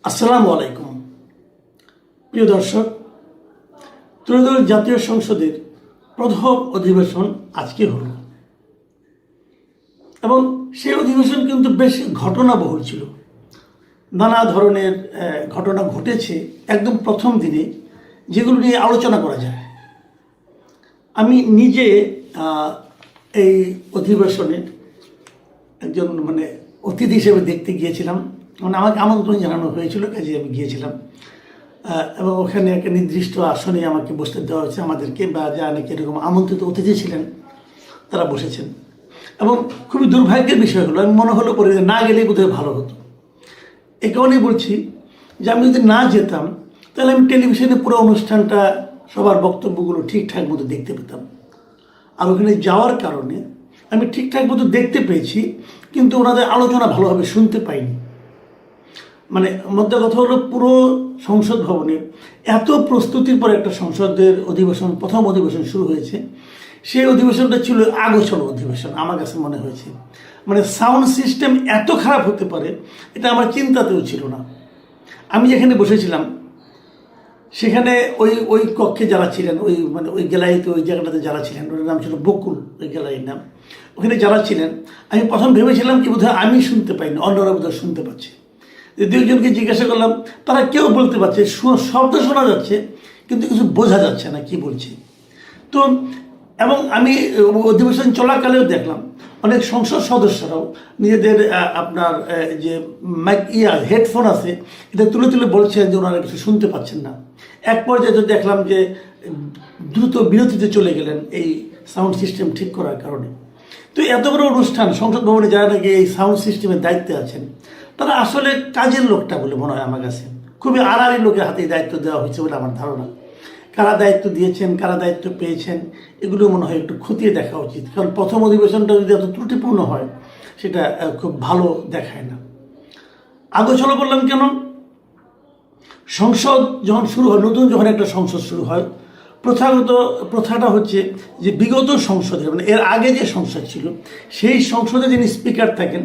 আসসালামু আলাইকুম। প্রিয় দর্শক, ত্রয়োদশ জাতীয় সংসদের প্রথম অধিবেশন আজকে হলো এবং সেই অধিবেশন কিন্তু বেশ ঘটনাবহুল ছিল। নানা ধরনের ঘটনা ঘটেছে একদম প্রথম দিনে, যেগুলো নিয়ে আলোচনা করা যায়। আমি নিজে এই অধিবেশনের একজন অতিথি হিসেবে দেখতে গিয়েছিলাম। আমাকে আমন্ত্রণ জানানো হয়েছিল, কাজে আমি গিয়েছিলাম এবং ওখানে একটা নির্দিষ্ট আসনে আমাকে বসতে দেওয়া হয়েছে আমাদেরকে, বা যা নাকি এরকম আমন্ত্রিত অতিথি ছিলেন তারা বসেছেন। এবং খুবই দুর্ভাগ্যের বিষয় হলো, আমি মনে হলো পরে না গেলেই বোধহয় ভালো হতো। এই কারণেই বলছি যে আমি যদি না যেতাম তাহলে আমি টেলিভিশনে পুরো অনুষ্ঠানটা, সবার বক্তব্যগুলো ঠিকঠাক মতো দেখতে পেতাম। আর ওখানে যাওয়ার কারণে আমি ঠিকঠাক মতো দেখতে পেয়েছি, কিন্তু ওনাদের আলোচনা ভালোভাবে শুনতে পাইনি। মধ্যে কথা হলো, পুরো সংসদ ভবনে এত প্রস্তুতির পর একটা সংসদের অধিবেশন, প্রথম অধিবেশন শুরু হয়েছে। সেই অধিবেশনটা ছিল আগোছালো অধিবেশন আমার কাছে মনে হয়েছে। সাউন্ড সিস্টেম এত খারাপ হতে পারে এটা আমার চিন্তাতেও ছিল না। আমি যেখানে বসেছিলাম সেখানে ওই কক্ষে যারা ছিলেন, ওই গ্যালারিতে, ওই জায়গাটাতে যারা ছিলেন, ওর নাম ছিল বকুল, ওই গ্যালারির নাম। ওখানে যারা ছিলেন, আমি প্রথম ভেবেছিলাম কি বোধহয় আমি শুনতে পাইনি, অন্যরা বোধহয় শুনতে পাচ্ছে। দুইজনকে জিজ্ঞাসা করলাম, তারা কেউ বলতে পারছে, শব্দ শোনা যাচ্ছে কিন্তু কিছু বোঝা যাচ্ছে না কি বলছে। তো এবং আমি অধিবেশন চলাকালেও দেখলাম অনেক সংসদ সদস্যরাও নিজেদের আপনার যে হেডফোন আছে এটা তুলে তুলে বলছেন যে ওনারা কিছু শুনতে পাচ্ছেন না। এক পর্যায়ে তো দেখলাম যে দ্রুত বিরতিতে চলে গেলেন এই সাউন্ড সিস্টেম ঠিক করার কারণে। তো এত বড় অনুষ্ঠান, সংসদ ভবনে যারা নাকি এই সাউন্ড সিস্টেমের দায়িত্বে আছেন, তারা আসলে কাজের লোকটা বলে মনে হয় আমার কাছে। খুবই আড়াআড়ি লোকের হাতে দায়িত্ব দেওয়া হয়েছে বলে আমার ধারণা। কারা দায়িত্ব দিয়েছেন, কারা দায়িত্ব পেয়েছেন, এগুলো মনে হয় একটু খতিয়ে দেখা উচিত। কারণ প্রথম অধিবেশনটা যদি এত ত্রুটিপূর্ণ হয় সেটা খুব ভালো দেখায় না। আগোছালো বললাম কেন? সংসদ যখন শুরু হয়, নতুন যখন একটা সংসদ শুরু হয়, প্রথাটা হচ্ছে যে বিগত সংসদে, এর আগে যে সংসদ ছিল সেই সংসদে যিনি স্পিকার থাকেন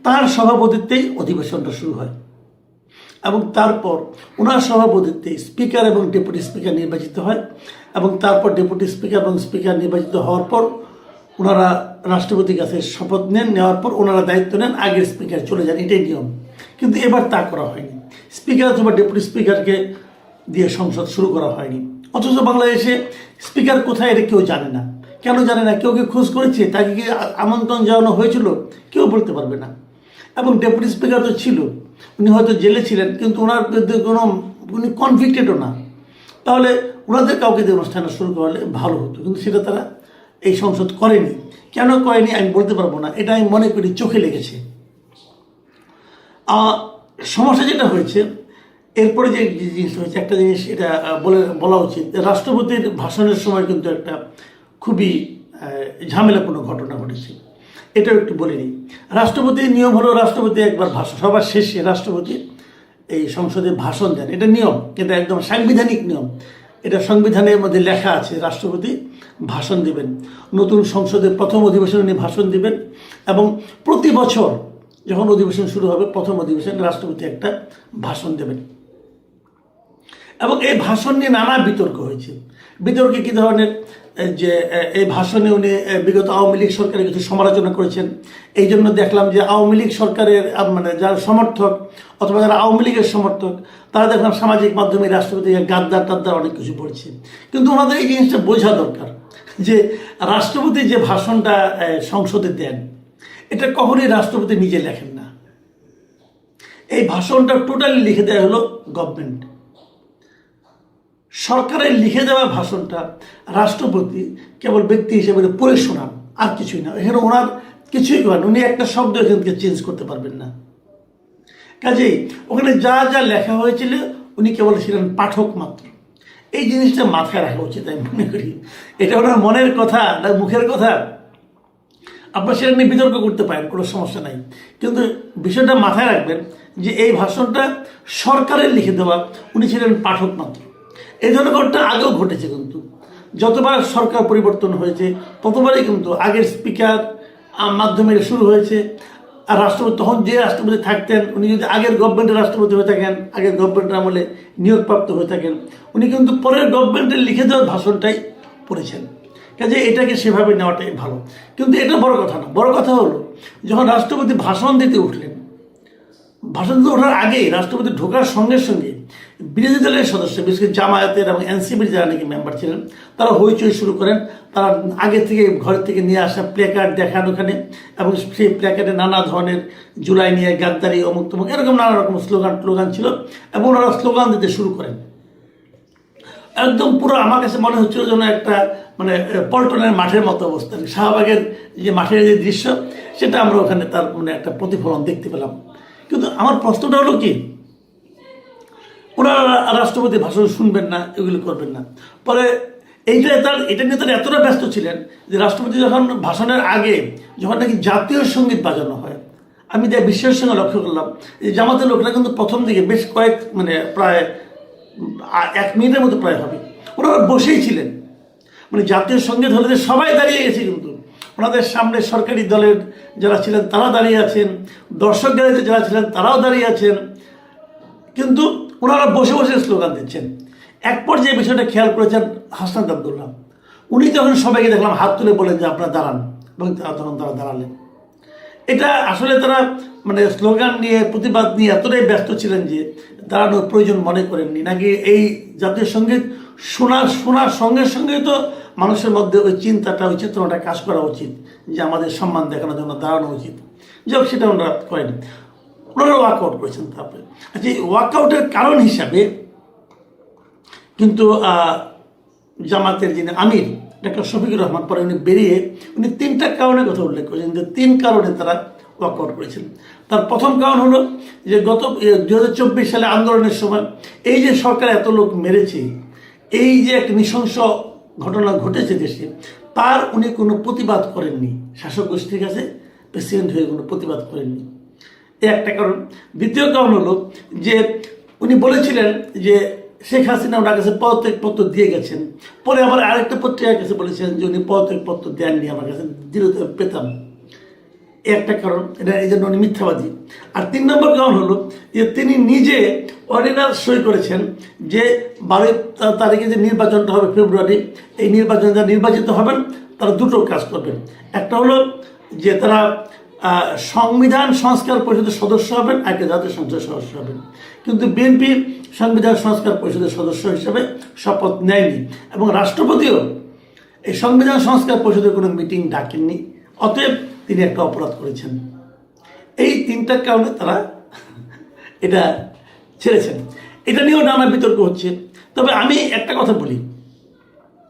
তার সভাপতিত্বেই অধিবেশনটা শুরু হয় এবং তারপর ওনার সভাপতিত্বে স্পিকার এবং ডেপুটি স্পিকার নির্বাচিত হয় এবং তারপর ডেপুটি স্পিকার এবং স্পিকার নির্বাচিত হওয়ার পর ওনারা রাষ্ট্রপতির কাছে শপথ নেওয়ার পর ওনারা দায়িত্ব নেন, আগের স্পিকার চলে যান, এটাই নিয়ম। কিন্তু এবার তা করা হয়নি, স্পিকার অথবা ডেপুটি স্পিকারকে দিয়ে সংসদ শুরু করা হয়নি। অথচ বাংলাদেশে স্পিকার কোথায় এটা কেউ জানে না। কেন জানে না? কেউ খোঁজ করেছে? তাকে কি আমন্ত্রণ জানানো হয়েছিল? কেউ বলতে পারবে না। এবং ডেপুটি স্পিকার তো ছিল, উনি হয়তো জেলে ছিলেন, কিন্তু ওনার বিরুদ্ধে উনি কনভিক্টেডও না। তাহলে ওনাদের কাউকে দিয়ে অনুষ্ঠানটা শুরু করলে ভালো হতো, কিন্তু সেটা তারা এই সংসদ করেনি। কেন করেনি আমি বলতে পারবো না, এটা আমি মনে করি চোখে লেগেছে। সমস্যা যেটা হয়েছে এরপরে যে জিনিসটা হয়েছে, একটা জিনিস এটা বলা উচিত। রাষ্ট্রপতির ভাষণের সময় কিন্তু একটা খুবই ঝামেলাপূর্ণ ঘটনা ঘটেছে, এটাও একটু বলে নিই। রাষ্ট্রপতির নিয়ম হলো, রাষ্ট্রপতি একবার সবার শেষে রাষ্ট্রপতি এই সংসদে ভাষণ দেন। এটা নিয়ম, এটা একদম সাংবিধানিক নিয়ম। এটা সংবিধানের মধ্যে লেখা আছে, রাষ্ট্রপতি ভাষণ দিবেন। নতুন সংসদের প্রথম অধিবেশনে উনি ভাষণ দিবেন এবং প্রতি বছর যখন অধিবেশন শুরু হবে, প্রথম অধিবেশনে রাষ্ট্রপতি একটা ভাষণ দেবেন। এবং এই ভাষণ নিয়ে নানা বিতর্ক হয়েছে। বিতর্কে কী ধরনের? যে এই ভাষণে উনি বিগত আওয়ামী লীগ সরকারের কিছু সমালোচনা করেছেন। এই জন্য দেখলাম যে আওয়ামী লীগ সরকারের যারা সমর্থক অথবা যারা আওয়ামী লীগের সমর্থক, তারা দেখলাম সামাজিক মাধ্যমে রাষ্ট্রপতি গাদ্দার টাদ্দার অনেক কিছু বলছে। কিন্তু ওনাদের এই জিনিসটা বোঝা দরকার যে রাষ্ট্রপতি যে ভাষণটা সংসদে দেন, এটা কখনোই রাষ্ট্রপতি নিজে লেখেন না। এই ভাষণটা টোটালি লিখে দেওয়া হলো গভর্নমেন্ট, সরকারের লিখে দেওয়া ভাষণটা রাষ্ট্রপতি কেবল ব্যক্তি হিসেবে পড়ে শোনান, আর কিছুই না। এখানে ওনার কিছুই করেন, উনি একটা শব্দ এখান থেকে চেঞ্জ করতে পারবেন না। কাজেই ওখানে যা যা লেখা হয়েছিল উনি কেবল ছিলেন পাঠক মাত্র। এই জিনিসটা মাথায় রাখা উচিত আমি মনে করি। এটা ওনার মনের কথা না মুখের কথা, আপনার সেটা নিয়ে বিতর্ক করতে পারেন, কোনো সমস্যা নাই। কিন্তু বিষয়টা মাথায় রাখবেন যে এই ভাষণটা সরকারের লিখে দেওয়া, উনি ছিলেন পাঠক মাত্র। এই ধরনের ঘটনা আগেও ঘটেছে, কিন্তু যতবার সরকার পরিবর্তন হয়েছে ততবারই কিন্তু আগের স্পিকার মাধ্যমে শুরু হয়েছে, আর রাষ্ট্রপতি তখন যে রাষ্ট্রপতি থাকতেন উনি যদি আগের গভর্নমেন্টের রাষ্ট্রপতি হয়ে থাকেন, আগের গভর্নমেন্টের আমলে নিয়োগপ্রাপ্ত হয়ে থাকেন, উনি কিন্তু পরের গভর্নমেন্টের লিখে দেওয়ার ভাষণটাই পড়েছেন। কাজে এটাকে সেভাবে নেওয়াটাই ভালো। কিন্তু এটা বড় কথা না, বড় কথা হলো যখন রাষ্ট্রপতি ভাষণ দিতে উঠলেন, ভাষণ দিতে ওঠার আগেই রাষ্ট্রপতি ঢোকার সঙ্গে সঙ্গে বিরোধী দলের সদস্য, বিশেষ করে জামায়াতের এবং এনসিপির যারা নাকি মেম্বার ছিলেন, তারা হইচই শুরু করেন। তারা আগে থেকে ঘর থেকে নিয়ে আসা প্ল্যাকার্ড দেখান ওখানে, এবং সেই প্ল্যাকার্ডে নানা ধরনের জুলাই নিয়ে, গাদ্দারি, অমুক তমুক এরকম নানা রকম স্লোগান ছিল, এবং ওনারা স্লোগান দিতে শুরু করেন। একদম পুরো আমার কাছে মনে হচ্ছিল যেন একটা মানে পল্টনের মাঠের মতো অবস্থা, শাহবাগের যে মাঠের যে দৃশ্য, সেটা আমরা ওখানে তার মানে একটা প্রতিফলন দেখতে পেলাম। কিন্তু আমার প্রশ্নটা হলো কি, ওনারা রাষ্ট্রপতি ভাষণ শুনবেন না, এগুলো করবেন না। পরে এটা নিয়ে তারা এতটা ব্যস্ত ছিলেন যে রাষ্ট্রপতি যখন ভাষণের আগে যখন নাকি জাতীয় সঙ্গীত বাজানো হয়, আমি যা বিশ্বের সঙ্গে লক্ষ্য করলাম যে জামাতের লোকরা কিন্তু প্রথম দিকে বেশ মানে প্রায় 1 মিনিটের মতো প্রায় হবে ওনারা বসেই ছিলেন। মানে জাতীয় সঙ্গীত হলে সবাই দাঁড়িয়ে গেছে, কিন্তু ওনাদের সামনে সরকারি দলের যারা ছিলেন তারা দাঁড়িয়ে আছেন, দর্শক গ্যালারিতে যারা ছিলেন তারাও দাঁড়িয়ে আছেন, কিন্তু ওনারা বসে বসে স্লোগান দিচ্ছেন। এক পর্যায়ে বিষয়টা খেয়াল করেছেন হাসনাত আব্দুল্লাহ, উনি তখন সবাইকে দেখলাম হাত তুলে বলেন যে আপনারা দাঁড়ান, এবং তারা দাঁড়ালেন। এটা আসলে তারা মানে স্লোগান নিয়ে, প্রতিবাদ নিয়ে এতটাই ব্যস্ত ছিলেন যে দাঁড়ানোর প্রয়োজন মনে করেননি। নাকি এই জাতীয় সঙ্গীত শোনার সঙ্গে সঙ্গেই তো মানুষের মধ্যে ওই চিন্তাটা, ওই চেতনাটা কাজ করা উচিত যে আমাদের সম্মান দেখানোর জন্য দাঁড়ানো উচিত। যাই হোক, সেটা ওনারা করেন, ওনারা ওয়ার্কআউট করেছেন। তারপরে আচ্ছা, এই ওয়ার্কআউটের কারণ হিসাবে কিন্তু জামাতের যিনি আমির ডক্টর শফিকুর রহমান, পরে উনি বেরিয়ে উনি 3টা কারণের কথা উল্লেখ করেছেন যে 3 কারণে তারা ওয়ার্কআউট করেছেন। তার প্রথম কারণ হলো যে গত 2024 সালে আন্দোলনের সময় এই যে সরকার এত লোক মেরেছে, এই যে এক নৃশংস ঘটনা ঘটেছে দেশে, তার উনি কোনো প্রতিবাদ করেননি, শাসক গোষ্ঠীর কাছে প্রেসিডেন্ট হয়ে কোনো প্রতিবাদ করেননি। এই একটা কারণ। দ্বিতীয় কারণ হলো যে উনি বলেছিলেন যে শেখ হাসিনা ওনার কাছে পদত্যাগপত্র দিয়ে গেছেন, পরে আবার আরেকটা পত্রিকার কাছে বলেছেন যে উনি পদত্যাগপত্র দেননি, আমার কাছে দিলে পেতাম। একটা কারণ, এটা এই জন্য উনি মিথ্যাবাদী। আর 3 নম্বর কারণ হলো যে তিনি নিজে অর্ডিন্যান্স সই করেছেন যে 12 তারিখে যে নির্বাচনটা হবে ফেব্রুয়ারি, এই নির্বাচনে যারা নির্বাচিত হবেন তারা 2টো কাজ করবেন। একটা হলো যে তারা সংবিধান সংস্কার পরিষদের সদস্য হবেন, একটা জাতীয় সংসদের সদস্য হবেন। কিন্তু বিএনপি সংবিধান সংস্কার পরিষদের সদস্য হিসেবে শপথ নেয়নি, এবং রাষ্ট্রপতিও এই সংবিধান সংস্কার পরিষদের কোনো মিটিং ডাকেননি। অতএব তিনি একটা অপরাধ করেছেন। এই 3টা কারণে তারা এটা ছেড়েছেন। এটা নিয়েও নানা বিতর্ক হচ্ছে। তবে আমি একটা কথা বলি,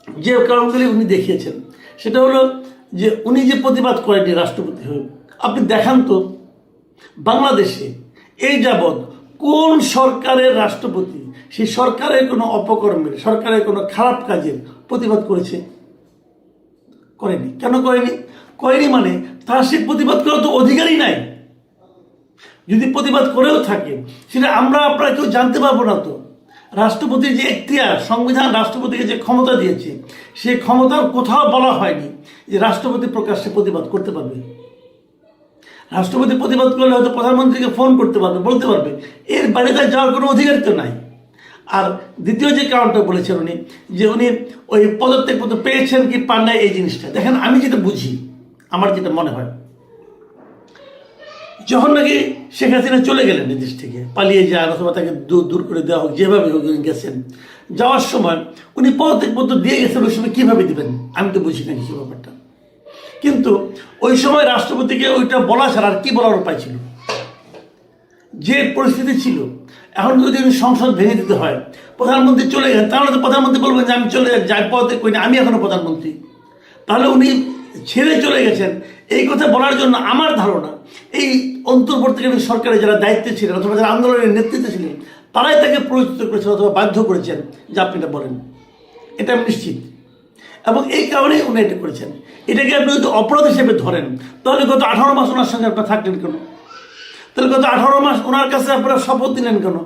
যে কারণগুলি উনি দেখিয়েছেন সেটা হলো যে উনি যে প্রতিবাদ করেননি রাষ্ট্রপতি হয়ে, আপনি দেখান তো বাংলাদেশে এই যাবৎ কোন সরকারের রাষ্ট্রপতি সেই সরকারের কোনো অপকর্মের, সরকারের কোনো খারাপ কাজের প্রতিবাদ করেছে? করেনি। কেন করেনি মানে তার সে প্রতিবাদ করার তো অধিকারই নাই। যদি প্রতিবাদ করেও থাকে সেটা আপনারা কেউ জানতে পারবো না। তো রাষ্ট্রপতির যে এখতিয়ার, সংবিধান রাষ্ট্রপতিকে যে ক্ষমতা দিয়েছে, সেই ক্ষমতার কোথাও বলা হয়নি যে রাষ্ট্রপতি প্রকাশ্যে প্রতিবাদ করতে পারবে। রাষ্ট্রপতি প্রতিবাদ করলে হয়তো প্রধানমন্ত্রীকে ফোন করতে পারবে, বলতে পারবে, এর বাইরে তার যাওয়ার কোনো অধিকার তো নাই। আর দ্বিতীয় যে কারণটা বলেছেন উনি, যে উনি ওই পদত্যাগপত্র পেয়েছেন কি পান নাই, এই জিনিসটা দেখেন। আমি যেটা বুঝি, আমার যেটা মনে হয়, যখন নাকি শেখ হাসিনা চলে গেলেন দেশ থেকে, পালিয়ে যান অথবা তাকে দূর করে দেওয়া হোক, যেভাবে হোক গেছেন, যাওয়ার সময় উনি পদত্যাগপত্র দিয়ে গেছেন, ওই সময় কীভাবে দিবেন আমি তো বুঝি না কিছু ব্যাপারটা। কিন্তু ওই সময় রাষ্ট্রপতিকে ওইটা বলা ছাড়া আর কি বলার উপায় ছিল? যে পরিস্থিতি ছিল, এখন যদি উনি সংসদ ভেঙে দিতে হয়, প্রধানমন্ত্রী চলে গেলেন, তাহলে তো প্রধানমন্ত্রী বলবেন যে আমি চলে যাই, পদত্যাগ করি না, আমি এখনো প্রধানমন্ত্রী। তাহলে উনি ছেড়ে চলে গেছেন, এই কথা বলার জন্য আমার ধারণা এই অন্তর্বর্তীকালীন সরকারের যারা দায়িত্বে ছিলেন অথবা যারা আন্দোলনের নেতৃত্বে ছিলেন, তারাই তাকে প্ররোচিত করেছেন অথবা বাধ্য করেছেন যে আপনি এটা বলেন। এটা আমি নিশ্চিত, এবং এই কারণেই উনি এটা করেছেন। এটাকে আপনি যদি অপরাধ হিসেবে ধরেন, তাহলে গত 18 মাস ওনার সঙ্গে আপনার থাকলেন কেন? তাহলে গত 18 মাস ওনার কাছে আপনারা শপথ দিলেন কেন?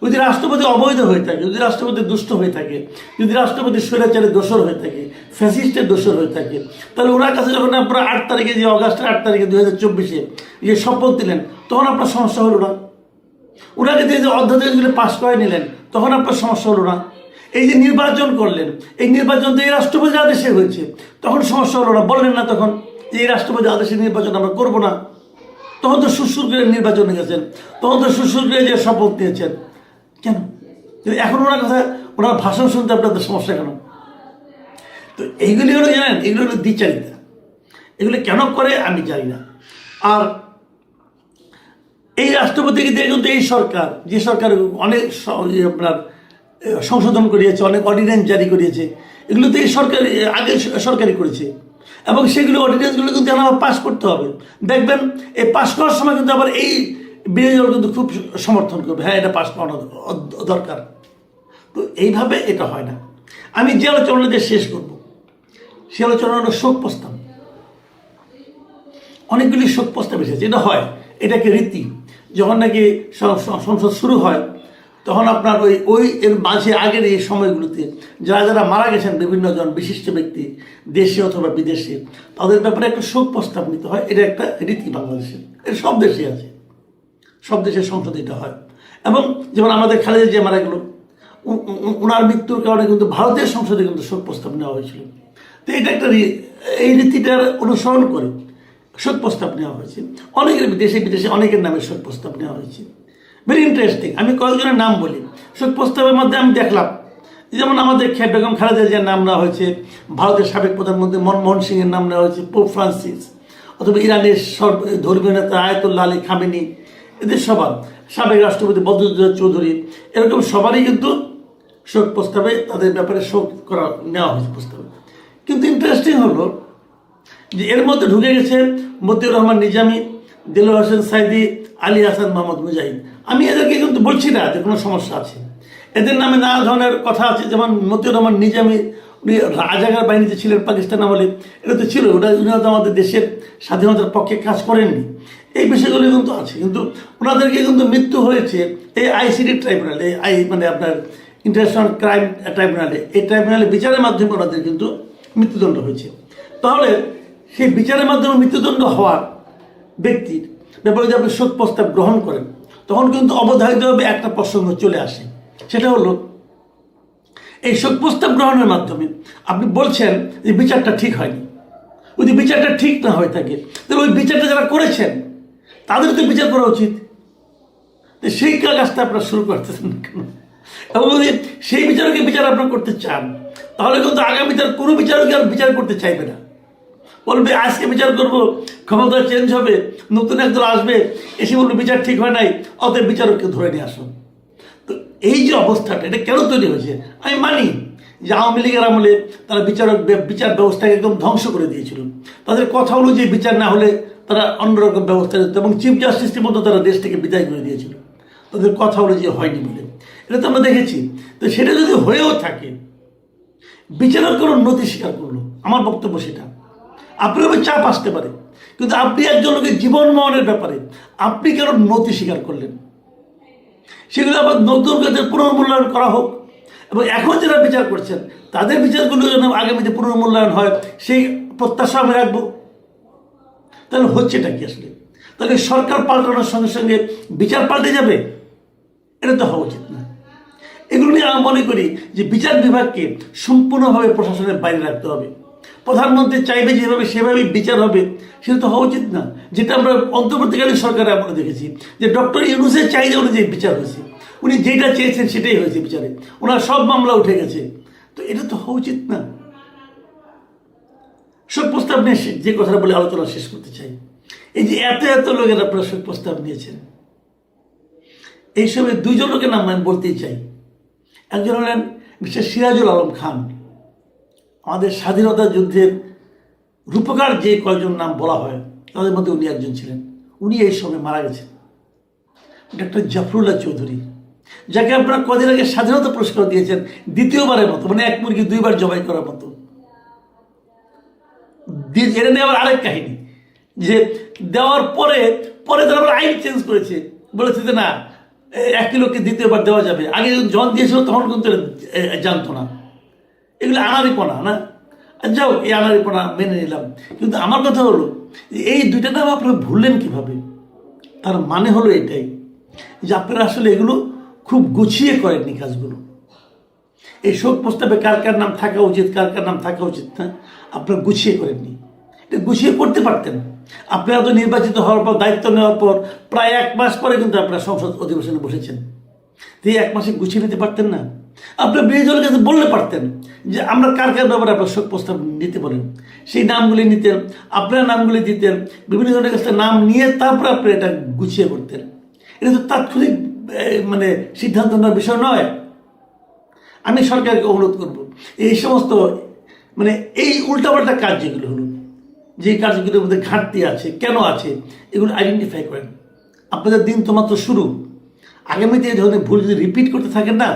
যদি রাষ্ট্রপতি অবৈধ হয়ে থাকে, যদি রাষ্ট্রপতি দুষ্ট হয়ে থাকে, যদি রাষ্ট্রপতি স্বৈরাচারের দোষর হয়ে থাকে, ফ্যাসিস্টের দোষর হয়ে থাকে, তাহলে ওনার কাছে যখন আপনারা 8 তারিখে, যে অগাস্টের 8 তারিখে 2024-এ যে শপথ দিলেন, তখন আপনার সমস্যা হলো না? ওনাকে দিয়ে যে অধ্যাদেশগুলো পাশ করে নিলেন, তখন আপনার সমস্যা হলো না? এই যে নির্বাচন করলেন, এই নির্বাচন তো এই রাষ্ট্রপতির আদেশে হয়েছে, তখন সমস্যা হলো না? বললেন না তখন যে এই রাষ্ট্রপতির আদেশে নির্বাচন আমরা করবো না? তখন তো সুরসুর করে নির্বাচনে গেছেন, তখন তো সুরসুর করে যে শপথ নিয়েছেন। কেন এখন ওনার কথা, ওনার ভাষণ শুনতে আপনাদের সমস্যা কেন? তো এইগুলি হলো, জানেন, এগুলো হলো দ্বিচারিতা। এগুলো কেন করে আমি জানি না। আর এই রাষ্ট্রপতিকে দিয়ে কিন্তু এই সরকার, যে সরকার অনেক আপনার সংশোধন করিয়েছে, অনেক অর্ডিন্যান্স জারি করিয়েছে, এগুলো তো এই সরকার আগে সরকারই করেছে, এবং সেগুলো অর্ডিন্যান্সগুলো কিন্তু আবার পাস করতে হবে। দেখবেন এই পাস করার সময় কিন্তু আবার এই বিরোধী দল কিন্তু খুব সমর্থন করবে, হ্যাঁ এটা পাস করানো দরকার। তো এইভাবে এটা হয় না। আমি যে আলোচনাটা দিয়ে শেষ করব, সে আলোচনা হলো শোক প্রস্তাব। অনেকগুলি শোক প্রস্তাব এসেছে, এটা হয়, এটাকে রীতি। যখন নাকি সংসদ শুরু হয়, তখন আপনার ওই এর মাঝে আগের এই সময়গুলোতে যারা যারা মারা গেছেন, বিভিন্ন জন বিশিষ্ট ব্যক্তি, দেশে অথবা বিদেশে, তাদের ব্যাপারে একটা শোক প্রস্তাব নিতে হয়। এটা একটা রীতি বাংলাদেশের, এটা সব দেশে আছে, সব দেশের সংসদে এটা হয়। এবং যেমন আমাদের খালেদা জিয়া মারা গেল, ওনার মৃত্যুর কারণে কিন্তু ভারতের সংসদে কিন্তু শোক প্রস্তাব নেওয়া হয়েছিল। তো এটা একটা, এই রীতিটার অনুসরণ করে শোক প্রস্তাব নেওয়া হয়েছে। অনেকের দেশে বিদেশে অনেকের নামে শোক প্রস্তাব নেওয়া হয়েছে। Very interesting. আমি কয়েকজনের নাম বলি। শোক প্রস্তাবের মধ্যে আমি দেখলাম, যেমন আমাদের বেগম খালেদা জিয়ার নাম নেওয়া হয়েছে, ভারতের সাবেক প্রধানমন্ত্রী মনমোহন সিংয়ের নাম নেওয়া হয়েছে, পোপ ফ্রান্সিস, অথবা ইরানের ধর্মীয় নেতা আয়াতুল্লাহ আলী খামেনি, এদের সবার, সাবেক রাষ্ট্রপতি বদরুদ্দোজা চৌধুরী, এরকম সবারই কিন্তু শোক প্রস্তাবে তাদের ব্যাপারে শোক করা নেওয়া হয়েছে প্রস্তাবে। কিন্তু ইন্টারেস্টিং হলো যে এর মধ্যে ঢুকে গেছে মতিউর রহমান নিজামী, দেলোয়ার হোসেন সাইদি, আলী হাসান মোহাম্মদ মুজাহিদ। আমি এদেরকে কিন্তু বলছি না যে কোনো সমস্যা আছে, এদের নামে নানা ধরনের কথা আছে। যেমন মতিউর রহমান নিজামী, উনি রাজাকার বাহিনীতে ছিলেন পাকিস্তান আমলে, এটা তো ছিল, ওটা উনি হয়তো আমাদের দেশের স্বাধীনতার পক্ষে কাজ করেননি, এই বিষয়গুলো কিন্তু আছে। কিন্তু ওনাদেরকে কিন্তু মৃত্যু হয়েছে এই আইসিডি ট্রাইব্যুনালে, মানে আপনার ইন্টারন্যাশনাল ক্রাইম ট্রাইব্যুনালে, এই ট্রাইব্যুনালে বিচারের মাধ্যমে ওনাদের কিন্তু মৃত্যুদণ্ড হয়েছে। তাহলে সেই বিচারের মাধ্যমে মৃত্যুদণ্ড হওয়ার ব্যক্তির ব্যাপারে যদি আপনি শোক প্রস্তাব গ্রহণ করেন, তখন কিন্তু অবধারিতভাবে একটা প্রসঙ্গ চলে আসে। সেটা হলো, এই শোক প্রস্তাব গ্রহণের মাধ্যমে আপনি বলছেন যে বিচারটা ঠিক হয়নি। যদি বিচারটা ঠিক না হয়ে থাকে, তাহলে ওই বিচারটা যারা করেছেন তাদের তো বিচার করা উচিত। সেই কাজটা আপনারা শুরু করতেছেন না কেন? এবং যদি সেই বিচারকে বিচার আপনারা করতে চান, তাহলে কিন্তু আগামীতে কোনো বিচারকে আর বিচার করতে চাইবে না। বলবে আজকে বিচার করব, ক্ষমতা চেঞ্জ হবে, নতুন একদল আসবে, এসে বলবে বিচার ঠিক হয় নাই, অতএব বিচারককে ধরে নিয়ে আসুন। তো এই যে অবস্থাটা, এটা কেন তৈরি হয়েছে? আমি মানি যে আওয়ামী লীগের আমলে তারা বিচার ব্যবস্থাকে একদম ধ্বংস করে দিয়েছিল। তাদের কথা অনুযায়ী বিচার না হলে তারা অন্যরকম ব্যবস্থা নিত, এবং চিফ জাস্টিসের মতো তারা দেশ থেকে বিদায় করে দিয়েছিল, তাদের কথা অনুযায়ী হয়নি বলে। এটা তো আমরা দেখেছি। তো সেটা যদি হয়েও থাকে, বিচারক কোনো নথি স্বীকার করলো, আমার বক্তব্য সেটা। আপনার উপর চাপ আসতে পারে, কিন্তু আপনি একজন লোকের জীবন মরণের ব্যাপারে আপনি কেন নথি স্বীকার করলেন? সেগুলো আবার নতুন করে পুনর্মূল্যায়ন করা হোক, এবং এখন যারা বিচার করছেন তাদের বিচারগুলো যেন আগামীতে পুনর্মূল্যায়ন হয়, সেই প্রত্যাশা আমি রাখবো। তাহলে হচ্ছেটা কি আসলে? তাহলে সরকার পাল্টানোর সঙ্গে সঙ্গে বিচার পাল্টে যাবে? এটা তো হওয়া উচিত না। এগুলো নিয়ে আমি মনে করি যে বিচার বিভাগকে সম্পূর্ণভাবে প্রশাসনের বাইরে রাখতে হবে। প্রধানমন্ত্রী চাইবে যেভাবে সেভাবেই বিচার হবে, সেটা তো হওয়া উচিত না। যেটা আমরা অন্তর্বর্তীকালীন সরকারে আমরা দেখেছি যে ডক্টর ইউনূসের চাহিদা অনুযায়ী বিচার হয়েছে, উনি যেটা চেয়েছেন সেটাই হয়েছে বিচারে, ওনার সব মামলা উঠে গেছে। তো এটা তো হওয়া উচিত না। শোক প্রস্তাব নিয়ে যে কথাটা বলে আলোচনা শেষ করতে চাই, এই যে এত এত লোকের আপনারা শোক প্রস্তাব নিয়েছেন, এই সময় দুইজন লোকের নাম আমি বলতেই চাই। একজন হলেন মিস্টার সিরাজুল আলম খান, আমাদের স্বাধীনতা যুদ্ধের রূপকার যে কয়েকজন নাম বলা হয় তাদের মধ্যে উনি একজন ছিলেন। উনি এই সময় মারা গেছেন। ডক্টর জাফরুল্লাহ চৌধুরী, যাকে আপনারা কদিন আগে স্বাধীনতা পুরস্কার দিয়েছেন দ্বিতীয়বারের মতো, মানে এক মুরগি দুইবার জবাই করার মতো। এটা নিয়ে আবার আরেক কাহিনী, যে দেওয়ার পরে তারা আবার আইন চেঞ্জ করেছে, বলেছে যে না, 1 কিলোকে দ্বিতীয়বার দেওয়া যাবে, আগে যখন দিয়েছিল তখন কিন্তু জানতো না। এগুলো আনারিপনা না, যাও এই আনারিপনা মেনে নিলাম। কিন্তু আমার কথা হলো যে এই দুইটা নাম আপনারা ভুললেন কিভাবে? তার মানে হলো এটাই যে আপনারা আসলে এগুলো খুব গুছিয়ে করেননি কাজগুলো। এই শোক প্রস্তাবে কার কার নাম থাকা উচিত, কার কার নাম থাকা উচিত না, আপনারা গুছিয়ে করেননি। এটা গুছিয়ে করতে পারতেন। আপনারা তো নির্বাচিত হওয়ার পর, দায়িত্ব নেওয়ার পর প্রায় 1 মাস পরে কিন্তু আপনারা সংসদ অধিবেশনে বসেছেন। তো এই 1 মাসে গুছিয়ে নিতে পারতেন না? আপনার বিরোধী দলের কাছে বললে পারতেন যে আমরা কার কার ব্যাপারে আপনার শোক প্রস্তাব নিতে বলেন, সেই নামগুলি নিতেন, আপনার নামগুলি দিতেন, বিভিন্ন জনের কাছে নাম নিয়ে তারপরে আপনি এটা গুছিয়ে করতেন। এটা তো তাৎক্ষণিক মানে সিদ্ধান্ত নেওয়ার বিষয় নয়। আমি সরকারকে অনুরোধ করব এই সমস্ত মানে এই উল্টাপাল্টা কাজ যেগুলো হলো, যে কাজগুলোর মধ্যে ঘাটতি আছে, কেন আছে, এগুলো আইডেন্টিফাই করেন। আপনাদের দিন তো মাত্র শুরু। আগামীতে এই ধরনের ভুল যদি রিপিট করতে থাকেন না,